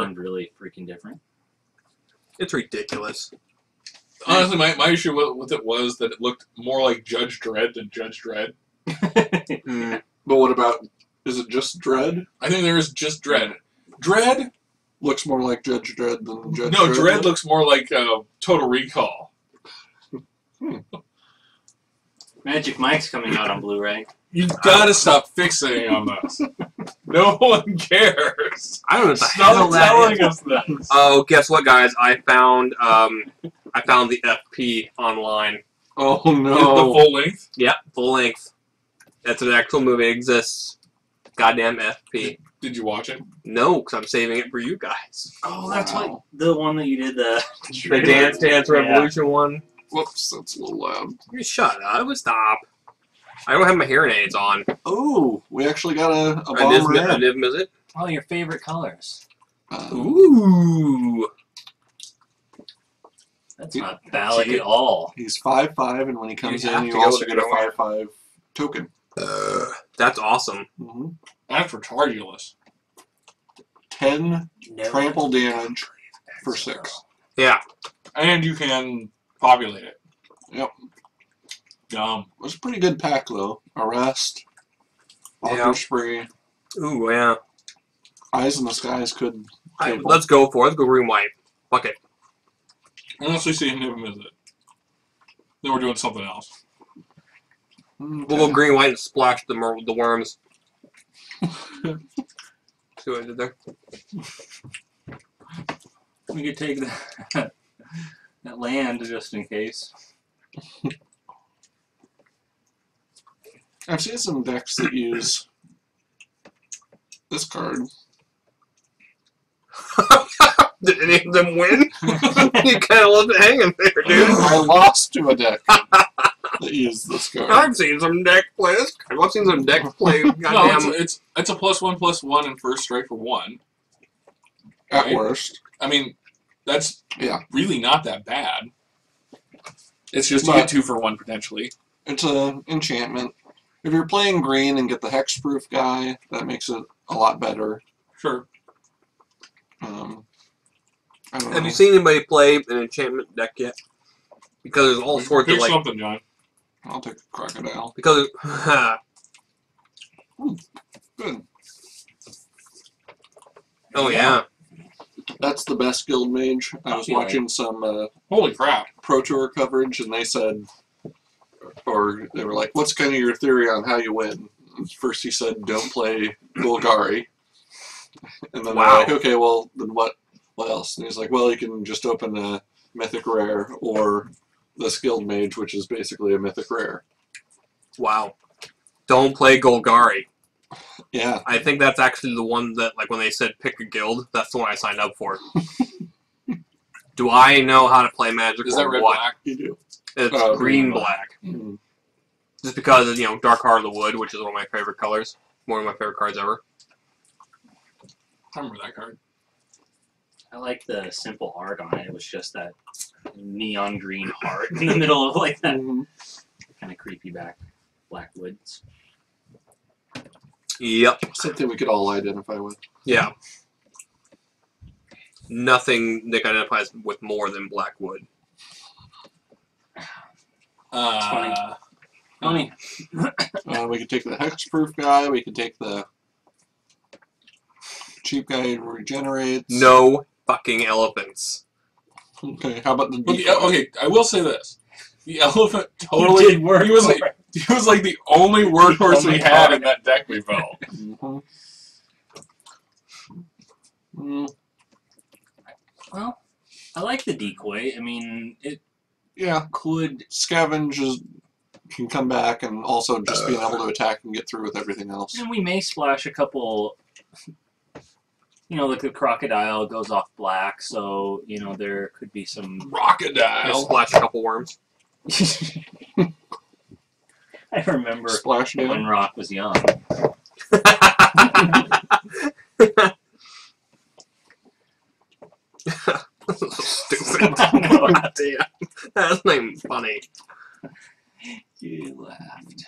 seemed really freaking different. It's ridiculous. Honestly, my issue with it was that it looked more like Judge Dredd than Judge Dredd. But what about, is it just Dredd? I think there is just Dredd. Dredd Looks more like Judge Dredd than Judge Dredd. No, Dredd looks more like Total Recall. Magic Mike's coming out on Blu-ray. You gotta stop fixating on this. No one cares. I don't know what the hell Stop that telling is. us this. Oh, guess what, guys? I found the FP online. Oh The no. full length? Yep, full length. That's an actual movie. It exists. Goddamn FP. Did you watch it? No, because I'm saving it for you guys. Oh, that's like the one that you did the The Dance Revolution one. Whoops, that's a little loud. You shut up. Stop. I don't have my hearing aids on. Oh, we actually got a I bomber. did miss it. Oh, your favorite colors. Ooh. That's not phallic at all. He's 5'5", and when he comes You in, have you to go also there, get a don't 5'5" token. That's awesome. Mm-hmm. That's retardulous. 10 No. trample damage for 6. Yeah. And you can populate it. Yep. Dumb. It was a pretty good pack, though. Arrest, Auger Yeah. Spree, Ooh, yeah. Eyes in the Skies could table. Let's go for it. Let's go green white. Fuck it. Unless we see him visit. Then we're doing something else. Okay. We'll go green white and splash the worms. See what I did there? We could take that land just in case. I've seen some decks that use this card. Did any of them win? You kind of left it hanging there, dude. I lost to a deck that used this card. I've seen some deck plays. I've seen some deck play. No, Goddamn. it's a +1/+1 and first strike for 1. At Right. worst. I mean, that's Yeah. really not that bad. It's just you But- get 2 for 1 potentially. It's an enchantment. If you're playing green and get the hexproof guy, that makes it a lot better. Sure. I don't know. Have you seen anybody play an enchantment deck yet? Because there's all sorts Pick of like. something, John. I'll take a crocodile. Because Good. oh yeah. That's the best guild mage. I was Yeah. watching some Holy crap. Pro Tour coverage, and they said, or they were like, "What's kind of your theory on how you win?" And first, he said, "Don't play Golgari," and then Wow. they're like, "Okay, well, then what else?" And he's like, "Well, you can just open a mythic rare or the skilled mage, which is basically a mythic rare." Wow. Don't play Golgari. Yeah, I think that's actually the one that, like, when they said pick a guild, that's the one I signed up for. Do I know how to play Magic Is or that red what? black? you do. It's Green green-black. Mhm. Just because, you know, Dark Heart of the Wood, which is one of my favorite colors. One of my favorite cards ever. I remember that card. I like the simple art on it. It was just that neon green heart in the middle of like that Mhm. kind of creepy black woods. Yep. Something we could all identify with. Yeah. Nothing Nick identifies with more than Blackwood. Funny. We could take the hexproof guy. We could take the cheap guy who regenerates. No fucking elephants. Okay, how about the But decoy? okay, I will say this. The elephant totally did work he was for like he was like the only workhorse Oh my we had God. in that deck we built. Mhm. Mm, Well, I like the decoy. I mean, it yeah, could. scavenge can come back, and also just being able to attack and get through with everything else. And we may splash a couple. You know, like the crocodile goes off black, so you know there could be some. Just Crocodile. splash a couple worms. I remember Splash when down. Rock was young. So stupid. God damn. That's not even funny. You laughed.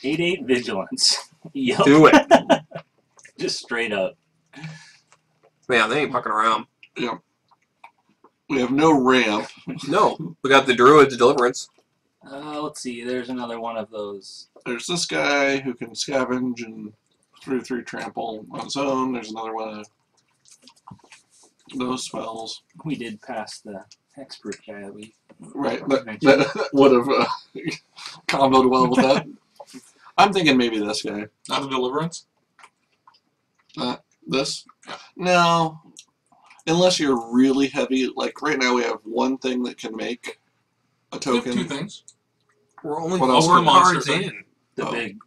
8/8 vigilance. Yep. Do it. Just straight up. Man, they ain't fucking around. Yeah. We have no ramp. No, we got the Druid's Deliverance. Let's see. There's another one of those. There's this guy who can scavenge and 3/3 trample on his own. There's another one of those spells. We did pass the expert guy that we. Right, that would have comboed well with that. I'm thinking maybe this guy. Not the Deliverance? This? No. Unless you're really heavy. Like, right now we have one thing that can make a We have token. 2 things. We're only What else 4 for monster cards thing? in. The Oh. big.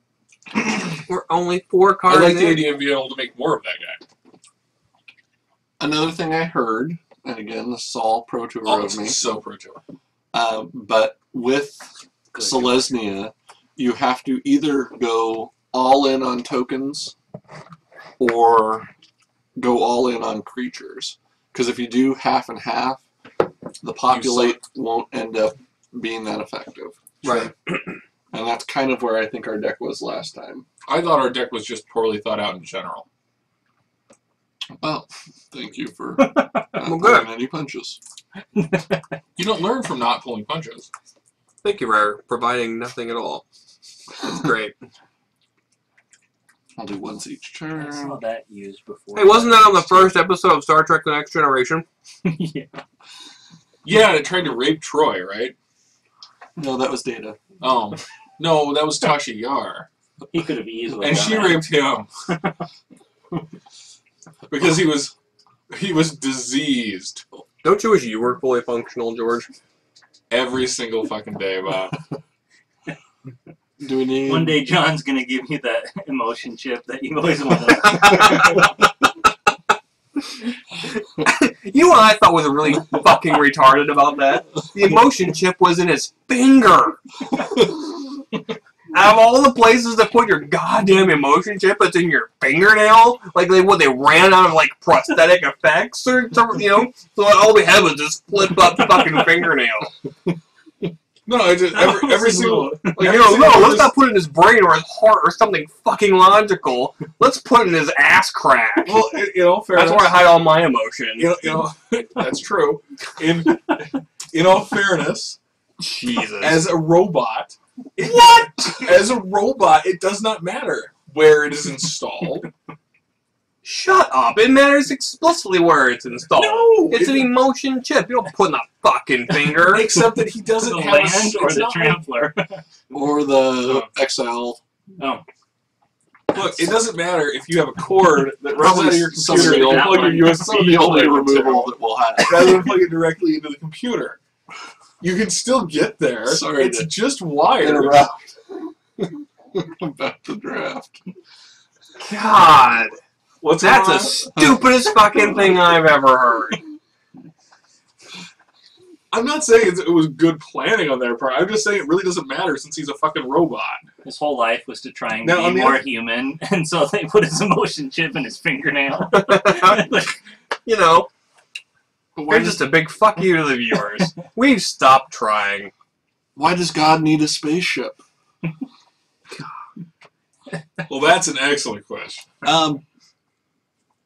We're only 4 I cards like the in. idea of being able to make more of that guy. Another thing I heard, and again, this is all pro tour Oh, of me, it's so pro tour. but with Good. Selesnya, you have to either go all in on tokens or go all in on creatures. Because if you do half and half, the populate won't end up being that effective. Right. And that's kind of where I think our deck was last time. I thought our deck was just poorly thought out in general. Well, thank you for not Well, good. pulling any punches. You don't learn from not pulling punches. Thank you for providing nothing at all. That's great. I'll do once each I saw turn. that used before. Hey, wasn't that on the first episode of Star Trek The Next Generation? Yeah. Yeah, and it tried to rape Troy, right? No, that was Data. Oh. No, that was Tasha Yar. He could have easily. And done she that. raped him. Because he was diseased Don't you wish you were fully functional, George? every single fucking day, Bob. Do we need... One day John's gonna give you that emotion chip that you always wanted. You know what I thought was really fucking retarded about that? The emotion chip was in his finger. Out of all the places to put your goddamn emotion chip, it's in your fingernail. Like they ran out of like prosthetic effects or something, you know. So all we had was this flip up fucking fingernail. No, I just every single Like, you know, no, let's not put it in his brain or his heart or something fucking logical. Let's put it in his ass crack. Well, you know, fair That's enough. where I hide all my emotion. You know, that's true. In all fairness, Jesus. as a robot, What? as a robot, it does not matter where it is installed. Shut up. It matters explicitly where it's installed. No, It's an emotion chip. You don't put in a fucking finger. except that he doesn't The have land or it's the not like- trampler. Or the XL. Oh, Look, it doesn't matter if you have a cord that runs Probably out of your some of computer the and you old- plug your Some of USB the only plug into, removal that we'll have. rather than plug it directly into the computer. You can still get there. Sorry it's to just wired. Interrupt. About the draft. God. What's That's on? the stupidest fucking thing I've ever heard. I'm not saying it was good planning on their part. I'm just saying it really doesn't matter since he's a fucking robot. his whole life was to try and Now, on be the more other- human, and so they put his emotion chip in his fingernail. You know, But we're just a big fuck you to the viewers. We've stopped trying. why does God need a spaceship? Well, that's an excellent question.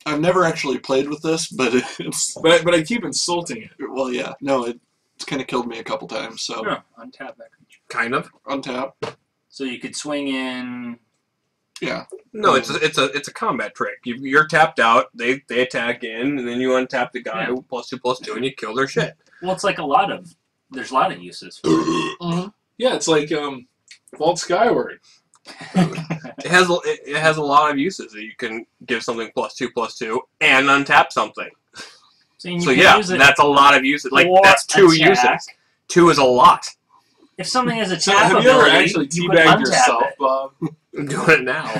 I've never actually played with this, but it's... But I keep insulting it. Well, yeah. No, it's kind of killed me a couple times, so... Sure, untap that creature. Kind of. Untap. So you could swing in. Yeah. No, it's a combat trick. You're tapped out. They attack in, and then you untap the guy Yeah. +2/+2, and you kill their shit. Well, it's like there's a lot of uses. For it. Yeah, it's like Vault Skyward. It has a lot of uses. You can give something +2/+2 and untap something. So, So yeah, that's a lot of uses. Like for that's 2 attack. uses. 2 is a lot. If something has a So tap have you ever ability, actually you could teabagged untap yourself, it. Bob? I'm doing it now.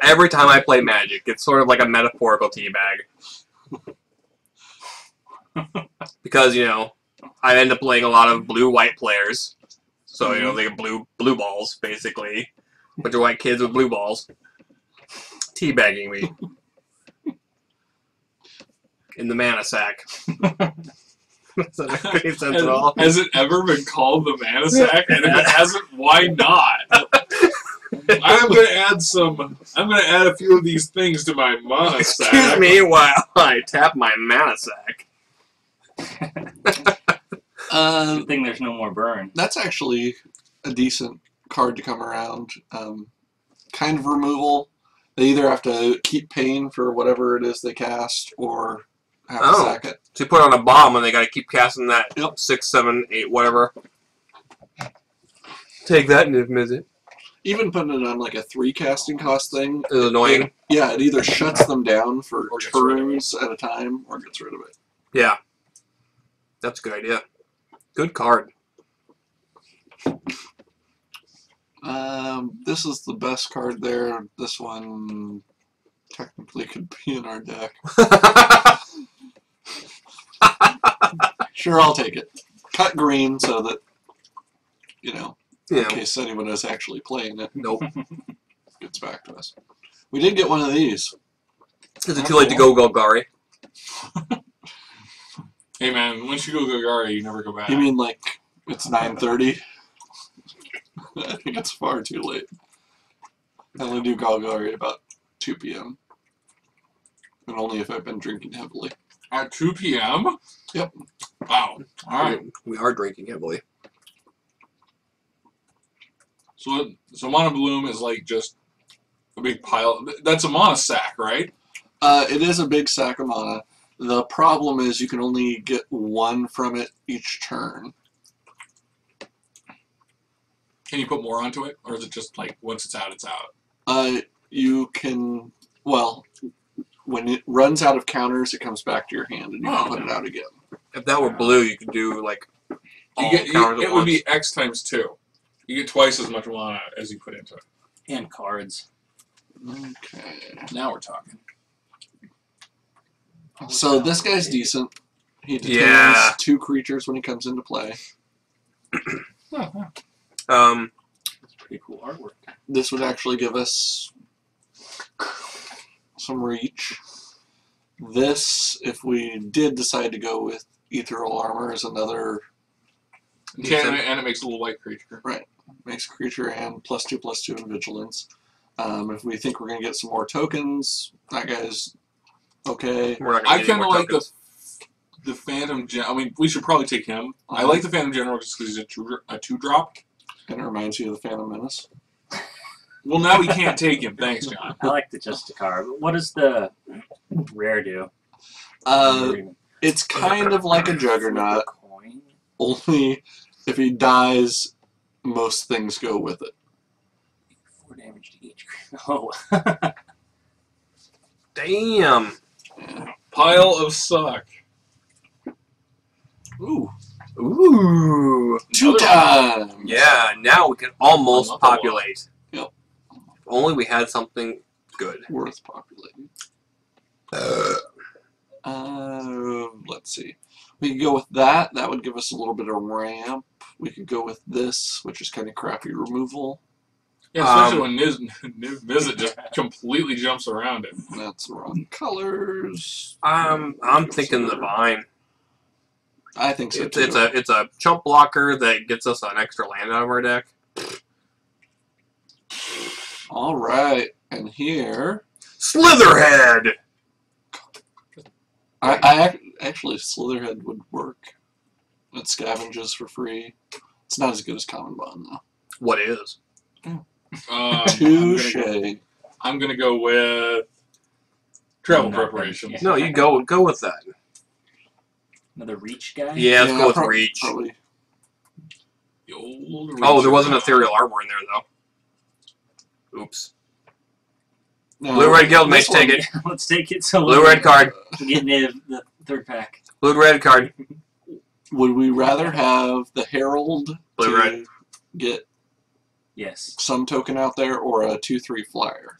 Every time I play Magic, it's sort of like a metaphorical teabag. Because, you know, I end up playing a lot of blue-white players. So, you know, they get blue balls, basically. Bunch of white kids with blue balls. Teabagging me. In the mana sack. Does that make any sense at all? Has it ever been called the Mana Sack? And if it hasn't, why not? I'm going to add some. I'm going to add a few of these things to my mana sack. Excuse me while I tap my mana sack. Good thing there's no more burn. That's actually a decent card to come around. Kind of removal. They either have to keep paying for whatever it is they cast, or have to sack it. So you put on a bomb and they got to keep casting that. Yep. 6, 7, 8, whatever. Take that, Niv Mizzet. Even putting it on like a 3 casting cost thing Is annoying. it either shuts them down for Or gets rid of turns at a time, or gets rid of it. Yeah. That's a good idea. Good card. This is the best card there. This one technically could be in our deck. Sure, I'll take it. Cut green so that, you know, in Yeah. case anyone is actually playing it, Nope. gets back to us. We did get one of these. Is it too late to go Golgari? Hey man, once you go Gagari, you never go back. You mean like it's 9:30? I think it's far too late. I only do Golgari at about 2 p.m. And only if I've been drinking heavily. At 2 p.m.? Yep. Wow. Alright. We are drinking heavily. So Mana Bloom is like just a big pile. That's a mana sack, right? It is a big sack of mana. The problem is you can only get 1 from it each turn. Can you put more onto it? Or is it just like once it's out, it's out? You can, well, when it runs out of counters, it comes back to your hand and you can put it out again. If that were blue, you could do like all You get, counters it at would once. be X times 2. You get twice as much mana as you put into it. And cards. Okay. Now we're talking. So this guy's decent. He detains Yeah. 2 creatures when he comes into play. That's pretty cool artwork. This would actually give us some reach. This, if we did decide to go with Ethereal Armor, is another And it makes a little white creature. makes a creature and +2/+2 in Vigilance. If we think we're going to get some more tokens, that guy's okay. We're not gonna I get any kind of more like tokens. the Phantom Gen. I mean, we should probably take him. I like the Phantom General just because he's a 2-drop. And it reminds you of the Phantom Menace. Well, now we can't take him. Thanks, John. I like the Justicar. But what does the rare do? It's kind of like a Juggernaut, Coin? only if he dies, most things go with it. 4 damage to each. Oh. Damn. Pile of suck. Ooh. Ooh. 2 times! Yeah, now we can almost Another populate. Yep. If only we had something good. Worth populating. Let's see. We could go with that. That would give us a little bit of ramp. We could go with this, which is kind of crappy removal. Yeah, especially when Niv Mizzet just completely jumps around it. That's the wrong colors. I'm thinking the vine. I think so too. It's a chump blocker that gets us an extra land out of our deck. All right, and here Slitherhead. actually Slitherhead would work. It scavenges for free. It's not as good as Common Bond though. What is? Touche. I'm gonna go with travel Nothing. preparations. Yeah. No, you go with that. Another reach guy? Yeah, let's go with prob- reach. Probably. The old Oh, there wasn't Reacher. ethereal armor in there though. Oops. No, Blue red guild this mates, take one- it. Let's take it. So Blue red card. we get Niv, the 3rd pack. Blue red card. Would we rather have the Herald Blue to red. get Yes. some token out there, or a 2/3 flyer?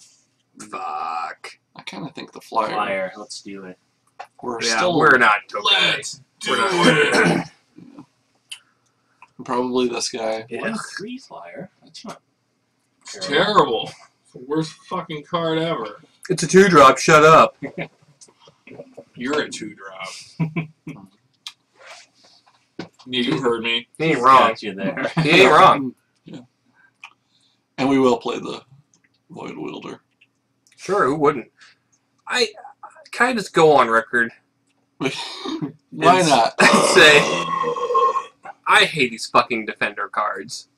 Fuck. I kind of think the flyer. Flyer. Let's do it. We're Yeah, still we're not token. Let's do We're not- it. probably this guy. Yeah. 1/3 flyer. That's not It's terrible. It's the worst fucking card ever. It's a 2-drop. Shut up. You're a 2-drop. Yeah, you heard me. He ain't wrong. Got you there. He ain't wrong. Yeah. And we will play the Void Wielder. Sure, who wouldn't? Can I just go on record? Why and not? Say, I hate these fucking Defender cards.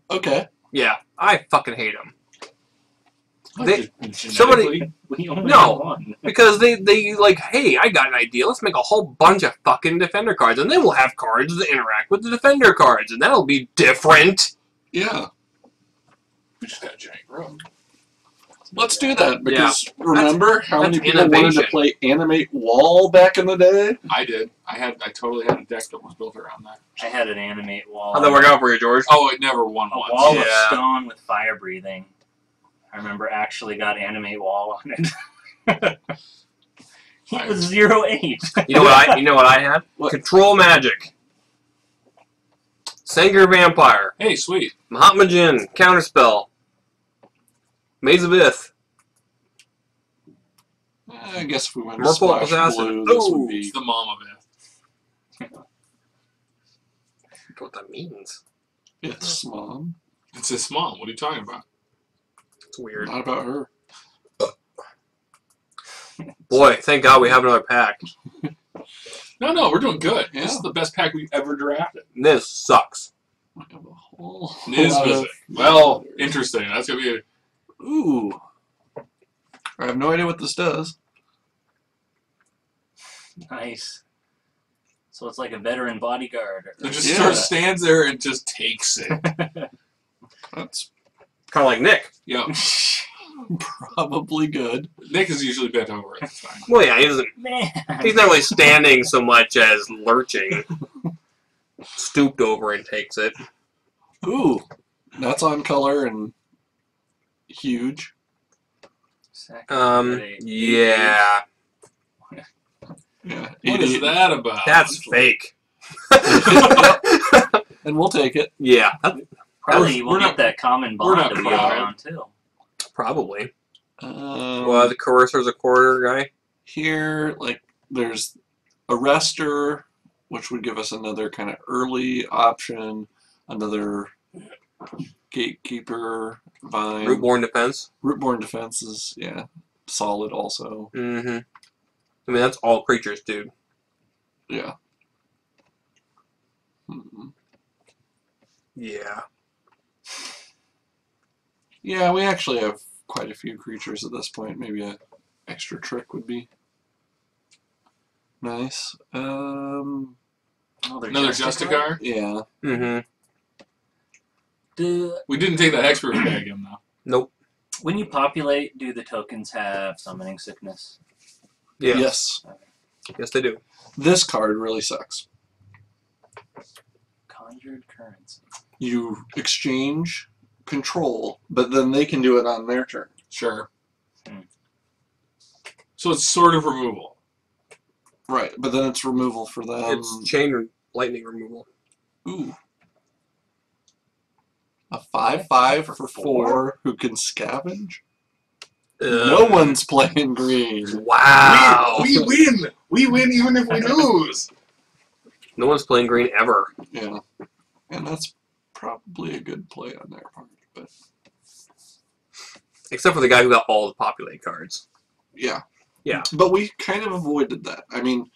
Okay. Yeah, I fucking hate them. Genetically, we only No. have one. Because they like, hey, I got an idea. Let's make a whole bunch of fucking Defender cards, and then we'll have cards that interact with the Defender cards, and that'll be different. Yeah. We just got a giant rogue. Let's do that, because Yeah. remember how many that's people wanted innovation. to play Animate Wall back in the day? I did. I totally had a deck that was built around that. I had an animate wall. How'd that work out for you, George? Oh, it never won A once. wall of Yeah. stone with fire breathing. I remember actually got animate wall on it. He was 0-8. You know what I had? What? Control Magic. Sanger Vampire. Hey, sweet. Mahatma Jin. Counterspell. Maze of Ith. I guess if we went to Merfolk Splash Assassin. Blue, this Ooh. would be... It's the mom of it. I don't know what that means. Ith's mom. It's his mom. What are you talking about? It's weird. Not about her. Boy, thank God we have another pack. No, we're doing good. Yeah. This is the best pack we've ever drafted. This sucks. We have a whole Niz lot of- visit. Well, interesting. That's gonna be a Ooh. I have no idea what this does. Nice. So it's like a veteran bodyguard. It just Yeah. sort of stands there and just takes it. That's Kind of like Nick. Yeah. probably good. Nick is usually bent over it. It's fine. Well, yeah, he doesn't. Man. He's not really standing so much as lurching. Stooped over and takes it. Ooh. That's on color and huge. Yeah. Yeah. What is that about? That's fake. And we'll take it. Yeah, Probably We're we'll not- get that common we're bond not to be proud. around too. probably. Um, Well, the Coercer's a quarter guy. Here, like, there's Arrestor, which would give us another kind of early option, another Gatekeeper, Vine. Rootborn Defense. Rootborn Defense is, yeah, solid also. Mm-hmm. I mean, that's all creatures, dude. Yeah. Hmm. Yeah. Yeah, we actually have quite a few creatures at this point. Maybe a extra trick would be nice. Another Justicar? Yeah. Mm-hmm. We didn't take that hexproof bag in, though. Nope. When you populate, do the tokens have summoning sickness? Yeah. Yes. Yes, they do. This card really sucks. Conjured currency. You exchange control, but then they can do it on their turn. Sure. Hmm. So it's sort of removal. Right, but then it's removal for them. It's chain lightning removal. Ooh. A 5/5 for 4 who can scavenge? No one's playing green. Wow. We win! We win even if we lose! No one's playing green ever. Yeah. And that's probably a good play on their part. But Except for the guy who got all the populate cards. yeah. Yeah. But we kind of avoided that. I mean,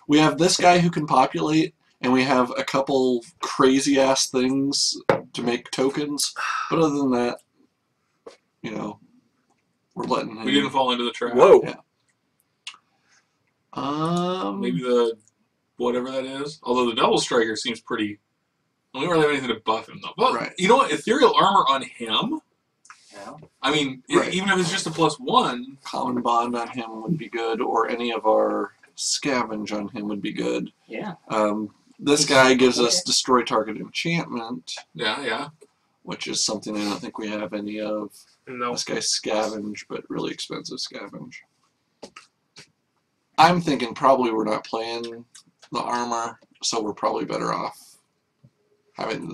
we have this guy who can populate, and we have a couple crazy-ass things to make tokens. But other than that, you know, we're letting him... We didn't fall into the trap. Whoa. Yeah. Maybe the whatever that is. Although the double striker seems pretty. We don't really have anything to buff him though. But Right. you know what? Ethereal armor on him. Yeah. I mean, Right. even if it's just a +1. Common Bond on him would be good, or any of our Scavenge on him would be good. Yeah. This guy gives us Destroy Target Enchantment, Yeah. which is something I don't think we have any of. No. This guy's Scavenge, but really expensive Scavenge. I'm thinking probably we're not playing the armor, so we're probably better off having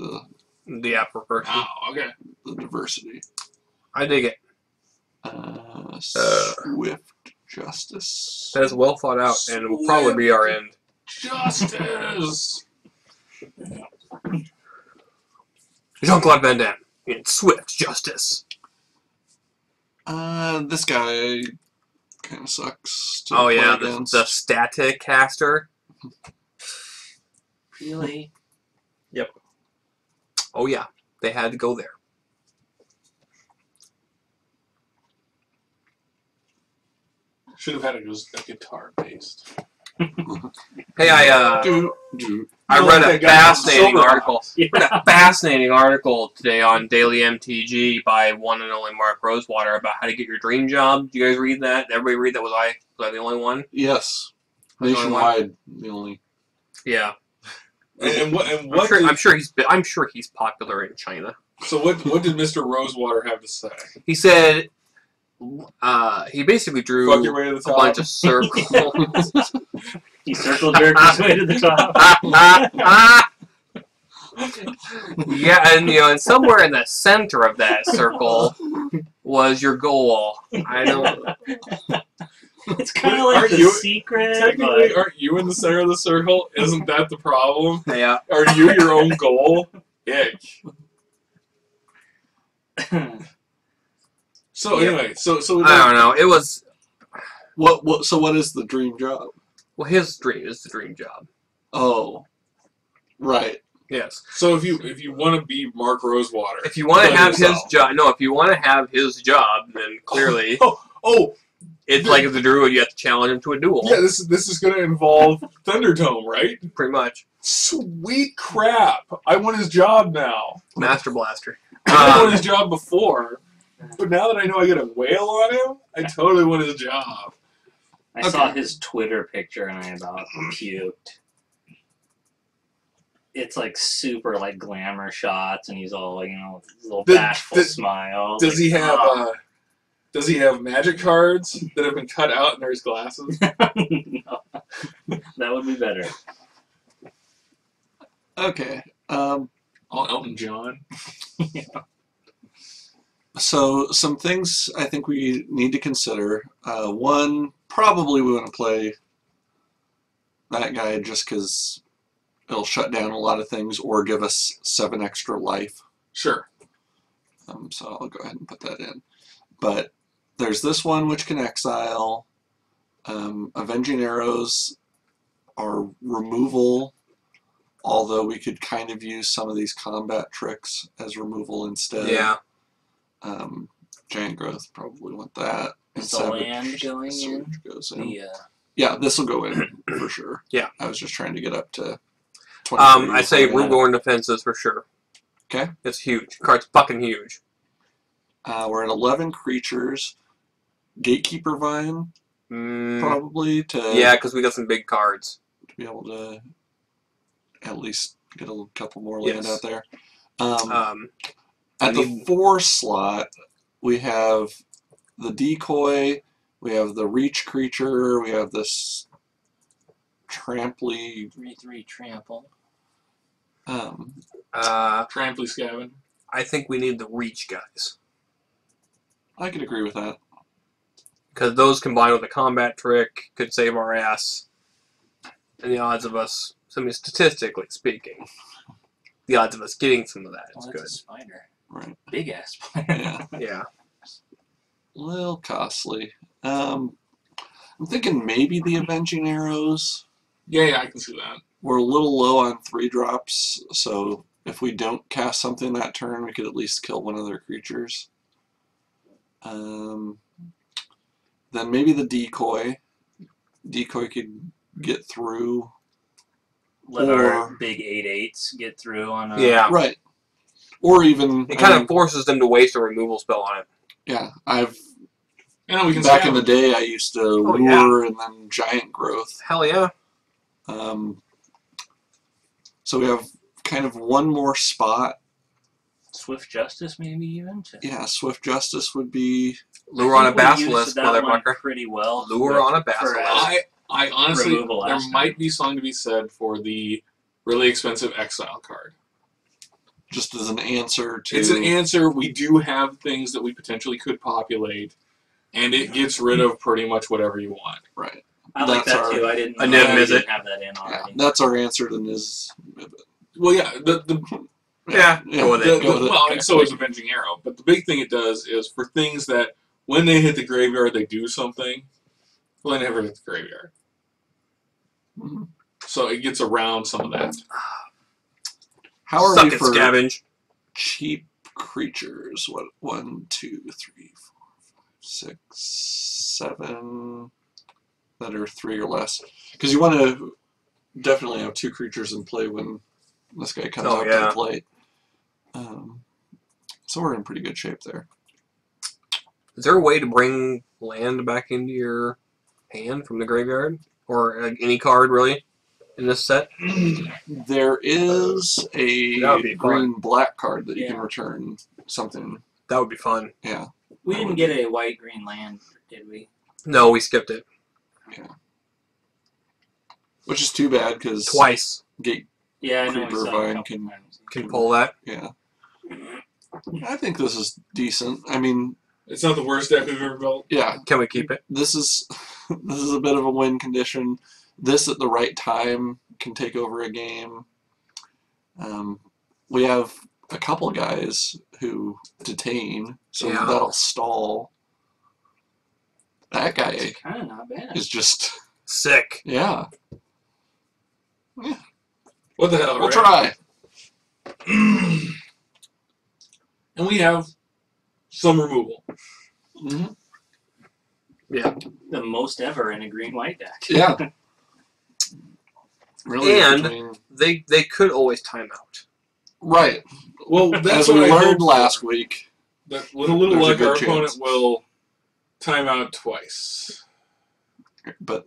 The Aperfer. Oh, okay. the diversity. I dig it. Swift Justice. That is well thought out, and it will probably be our end. Justice. Jean-Claude Van Damme in Swift Justice. This guy kind of sucks to Oh play yeah, against. the static caster. Really? Oh yeah, they had to go there. Should have had it was a guitar based. Hey, I read a fascinating article. Yeah. Read a fascinating article today on Daily MTG by one and only Mark Rosewater about how to get your dream job. Do you guys read that? Everybody read that? Was I the only one? Yes. Was I the only one? Nationwide, the only. Yeah. And what? I'm sure he's popular in China. So what did Mr. Rosewater have to say? He said he basically drew Fuck your way to the a top. bunch of circles. He circle jerked his way to the top. Yeah, and and somewhere in the center of that circle was your goal. I don't. It's kind of like Aren't The you- Secret. Technically, aren't you in the center of the circle? Isn't that the problem? Yeah. Are you your own goal? Ick. So Yeah. anyway, so I don't know. It was So what is the dream job? well, his dream is the dream job. Oh, right. Yes. So if you want to be Mark Rosewater, If you want to play have his yourself. job, no. If you want to have his job, then clearly Oh, it's like the druid. You have to challenge him to a duel. yeah, this is going to involve Thunderdome, right? Pretty much. Sweet crap! I want his job now. Master Blaster. I wanted his job before, but now that I know I get a whale on him, I totally want his job. I saw his Twitter picture and I about puked. It's like super like glamour shots, and he's all with his little bashful smile. Does he have "Oh." Does he have magic cards that have been cut out and there's glasses? No. That would be better. Okay. All Elton John. So some things I think we need to consider. One, probably we want to play that guy just because it'll shut down a lot of things or give us 7 extra life. Sure. So I'll go ahead and put that in. But there's this one which can exile. Avenging Arrows are removal, although we could kind of use some of these combat tricks as removal instead. Yeah. Giant Growth, probably want that. Is the land going in? Surge goes in. The, Yeah, this will go in for sure. Yeah. I was just trying to get up to 23. I say Rootborn Defenses for sure. Okay. It's huge. Card's fucking huge. We're at 11 creatures. Gatekeeper Vine, probably, to Yeah, because we got some big cards. be able to at least get a couple more land Yes. out there. I At the need- 4 slot, we have the Decoy, we have the Reach creature, we have this Trampley. 3/3 trample. Trampley Scavin. I think we need the reach guys. I could agree with that. Because those combined with a combat trick could save our ass. And the odds of us, statistically speaking, the odds of us getting some of that is Oh, good. that's a spider. Right. Big ass spider. Yeah. Yeah. A little costly. I'm thinking maybe the Avenging Arrows. Yeah, I can see that. We're a little low on 3 drops, so if we don't cast something that turn, we could at least kill one of their creatures. Then maybe the Decoy. Decoy could get through. Let Or- our big 8/8s get through on a... Yeah. Right. Or even... It kind of forces them to waste a removal spell on it. Yeah, And we can back in the scavenge. day, I used to Oh, lure and then Giant Growth. Hell yeah. So we have kind of one more spot. Swift Justice, maybe even? Yeah, Swift Justice would be... Lure on a I think we basilisk, used that one motherfucker. pretty well. Lure on a for, basilisk. I honestly, Removal there last might time. be something to be said for the really expensive exile card. just as an answer to... It's an answer. We do have things that we potentially could populate, and it gets rid of pretty much whatever you want. Right. I like That's that our- too. I didn't A know Niv we Mizzet. didn't have that in Yeah, already. that's our answer to Niz. Well, yeah, Yeah, go with it. go with it. well, Okay. and so is Avenging Arrow. But the big thing it does is for things that when they hit the graveyard, they do something. Well, they never hit the graveyard. Mm-hmm. So it gets around some of that. How are Suck we it, for Scavenge. cheap creatures? What? 1, 2, 3, 4, 5, 6, 7 that are 3 or less. Because you want to definitely have 2 creatures in play when this guy comes Oh, out to yeah. the plate. So we're in pretty good shape there. Is there a way to bring land back into your hand from the graveyard? Or any card, really, in this set? There is That a would be green-black card that you can Yeah. return something. That would be fun. Yeah. We That didn't would get be- a white-green land, did we? No, we skipped it. Which is too bad because Twice. Gate Yeah, I know we Creeper saw it a Vine couple can- times. Can pull that. yeah. I think this is decent. I mean, It's not the worst deck we've ever built. yeah, Can we keep it? this is this is a bit of a win condition. This at the right time can take over a game. We have a couple guys who detain, so Yeah. that'll stall. That guy It's kind of not bad. is just Sick. yeah. What the hell, We'll right? try. And we have some removal. Mm-hmm. The most ever in a green-white deck. Yeah. Really, And- between, They could always time out. right. Well, that's As we what I learned hoped last for. week. That with a little There's a luck, good our chance. opponent will time out twice. But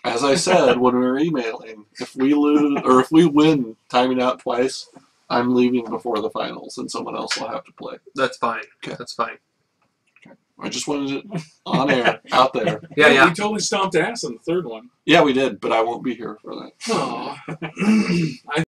as I said when we were emailing, if we lose or if we win timing out twice, I'm leaving before the finals and someone else will have to play. That's fine. Okay. That's fine. I just wanted it on air, out there. Yeah, yeah. We totally stomped ass on the third one. Yeah, we did, but I won't be here for that. Oh. I